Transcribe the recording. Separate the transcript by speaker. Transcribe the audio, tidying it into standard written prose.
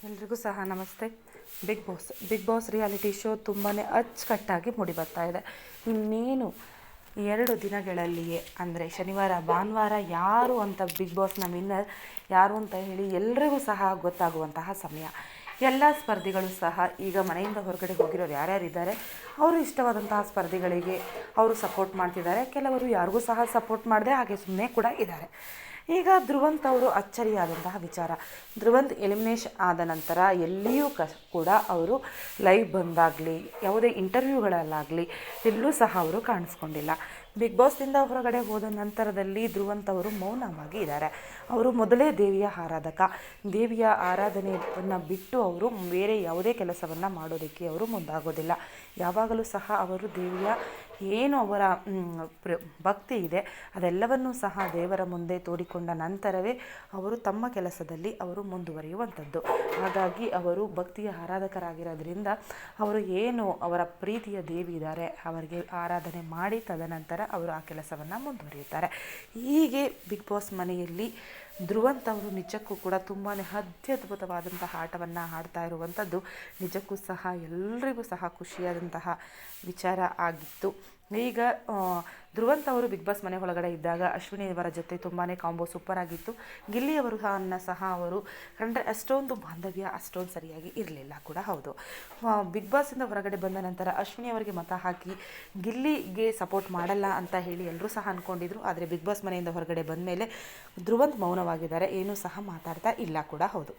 Speaker 1: ಎಲ್ರಿಗೂ ಸಹ ನಮಸ್ತೆ. ಬಿಗ್ ಬಾಸ್ ರಿಯಾಲಿಟಿ ಶೋ ತುಂಬಾ ಅಚ್ಚುಕಟ್ಟಾಗಿ ಮೂಡಿ ಬರ್ತಾ ಇದೆ. ಇನ್ನೇನು 2 ದಿನಗಳಲ್ಲಿಯೇ ಅಂದರೆ ಶನಿವಾರ ಭಾನುವಾರ ಯಾರು ಅಂತ ಬಿಗ್ ಬಾಸ್ನ ವಿನ್ನರ್ ಯಾರು ಅಂತ ಹೇಳಿ ಎಲ್ರಿಗೂ ಸಹ ಗೊತ್ತಾಗುವಂತಹ ಸಮಯ. ಎಲ್ಲ ಸ್ಪರ್ಧಿಗಳು ಸಹ ಈಗ ಮನೆಯಿಂದ ಹೊರಗಡೆ ಹೋಗಿರೋರು ಯಾರ್ಯಾರಿದ್ದಾರೆ ಅವರು ಇಷ್ಟವಾದಂತಹ ಸ್ಪರ್ಧಿಗಳಿಗೆ ಅವರು ಸಪೋರ್ಟ್ ಮಾಡ್ತಿದ್ದಾರೆ. ಕೆಲವರು ಯಾರಿಗೂ ಸಹ ಸಪೋರ್ಟ್ ಮಾಡದೆ ಹಾಗೆ ಸುಮ್ಮನೆ ಕೂಡ ಇದ್ದಾರೆ. ಈಗ ಧ್ರುವಂತ್ ಅವರು ಅಚ್ಚರಿಯಾದಂತಹ ವಿಚಾರ, ಧ್ರುವಂತ್ ಎಲಿಮಿನೇಷನ್ ಆದ ನಂತರ ಎಲ್ಲಿಯೂ ಕೂಡ ಅವರು ಲೈವ್ ಬಂದಾಗಲಿ ಯಾವುದೇ ಇಂಟರ್ವ್ಯೂಗಳಲ್ಲಾಗಲಿ ಎಲ್ಲೂ ಸಹ ಅವರು ಕಾಣಿಸ್ಕೊಂಡಿಲ್ಲ. ಬಿಗ್ ಬಾಸ್ನಿಂದ ಹೊರಗಡೆ ಹೋದ ನಂತರದಲ್ಲಿ ಧ್ರುವಂತ್ ಅವರು ಮೌನವಾಗಿ ಇದ್ದಾರೆ. ಅವರು ಮೊದಲೇ ದೇವಿಯ ಆರಾಧಕ. ದೇವಿಯ ಆರಾಧನೆಯನ್ನು ಬಿಟ್ಟು ಅವರು ಬೇರೆ ಯಾವುದೇ ಕೆಲಸವನ್ನು ಮಾಡೋದಕ್ಕೆ ಅವರು ಮುಂದಾಗೋದಿಲ್ಲ. ಯಾವಾಗಲೂ ಸಹ ಅವರು ದೇವಿಯ ಏನು ಅವರ ಭಕ್ತಿ ಇದೆ ಅದೆಲ್ಲವನ್ನೂ ಸಹ ದೇವರ ಮುಂದೆ ತೋಡಿಕೊಂಡ ನಂತರವೇ ಅವರು ತಮ್ಮ ಕೆಲಸದಲ್ಲಿ ಅವರು ಮುಂದುವರಿಯುವಂಥದ್ದು. ಹಾಗಾಗಿ ಅವರು ಭಕ್ತಿಯ ಆರಾಧಕರಾಗಿರೋದ್ರಿಂದ ಅವರು ಏನು ಅವರ ಪ್ರೀತಿಯ ದೇವಿ ಇದ್ದಾರೆ ಅವರಿಗೆ ಆರಾಧನೆ ಮಾಡಿ ತದನಂತರ ಅವರು ಆ ಕೆಲಸವನ್ನು ಮುಂದುವರಿಯುತ್ತಾರೆ. ಹೀಗೆ ಬಿಗ್ ಬಾಸ್ ಮನೆಯಲ್ಲಿ ಧ್ರುವಂತ್ ಅವರು ನಿಜಕ್ಕೂ ಕೂಡ ತುಂಬಾ ಅತ್ಯದ್ಭುತವಾದಂತಹ ಆಟವನ್ನು ಆಡ್ತಾ ಇರುವಂಥದ್ದು ನಿಜಕ್ಕೂ ಸಹ ಎಲ್ಲರಿಗೂ ಸಹ ಖುಷಿಯಾದಂತಹ ವಿಚಾರ ಆಗಿತ್ತು. ಈಗ ಧ್ರುವಂತ್ ಅವರು ಬಿಗ್ ಬಾಸ್ ಮನೆ ಒಳಗಡೆ ಇದ್ದಾಗ ಅಶ್ವಿನಿಯವರ ಜೊತೆ ತುಂಬಾ ಕಾಂಬೋ ಸೂಪರ್ ಆಗಿತ್ತು. ಗಿಲ್ಲಿಯವರು ಸಹ ಅವರು ಕಂಡ್ರೆ ಅಷ್ಟೊಂದು ಬಾಂಧವ್ಯ ಅಷ್ಟೊಂದು ಸರಿಯಾಗಿ ಇರಲಿಲ್ಲ ಕೂಡ ಹೌದು. ಬಿಗ್ ಬಾಸಿಂದ ಹೊರಗಡೆ ಬಂದ ನಂತರ ಅಶ್ವಿನಿ ಅವರಿಗೆ ಮತ ಹಾಕಿ ಗಿಲ್ಲಿಗೆ ಸಪೋರ್ಟ್ ಮಾಡಲ್ಲ ಅಂತ ಹೇಳಿ ಎಲ್ಲರೂ ಸಹ ಅಂದ್ಕೊಂಡಿದ್ರು. ಆದರೆ ಬಿಗ್ ಬಾಸ್ ಮನೆಯಿಂದ ಹೊರಗಡೆ ಬಂದ ಮೇಲೆ ಧ್ರುವಂತ್ ಮೌನವಾಗಿದ್ದಾರೆ, ಏನೂ ಸಹ ಮಾತಾಡ್ತಾ ಇಲ್ಲ ಕೂಡ ಹೌದು.